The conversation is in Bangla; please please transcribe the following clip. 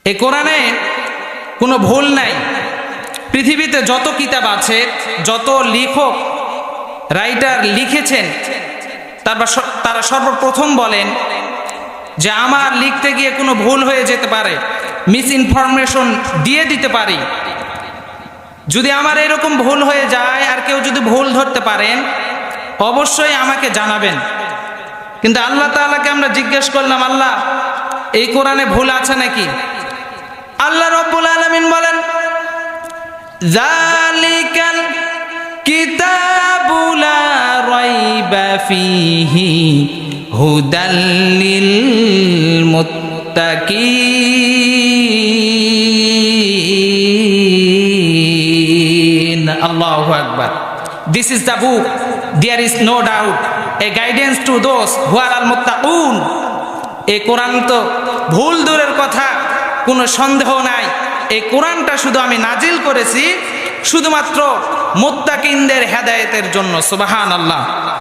এই কোরআনে কোনো ভুল নাই। পৃথিবীতে যত কিতাব আছে, যত লেখক রাইটার লিখেছেন, তারা সর্বপ্রথম বলেন যে আমার লিখতে গিয়ে কোনো ভুল হয়ে যেতে পারে, মিস ইনফরমেশন দিয়ে দিতে পারি। যদি আমার এরকম ভুল হয়ে যায় আর কেউ যদি ভুল ধরতে পারেন অবশ্যই আমাকে জানাবেন। কিন্তু আল্লাহ তাআলাকে আমরা জিজ্ঞেস করলাম, আল্লাহ এই কোরআনে ভুল আছে নাকি? আল্লাহ রাব্বুল আলামিন বলেন, যালিকাল কিতাবু লা রাইবা ফীহি হুদাল লিল মুত্তাকিন। আল্লাহু আকবার। This is the book, there is no doubt, a guidance to those who are al-muttaqun. এই কোরআন তো ভুল দূরের কথা, কোনো সন্দেহ নাই। এই কোরআনটা শুধু আমি নাজিল করেছি শুধুমাত্র মুত্তাকিনদের হেদায়েতের জন্য। সুবহানাল্লাহ।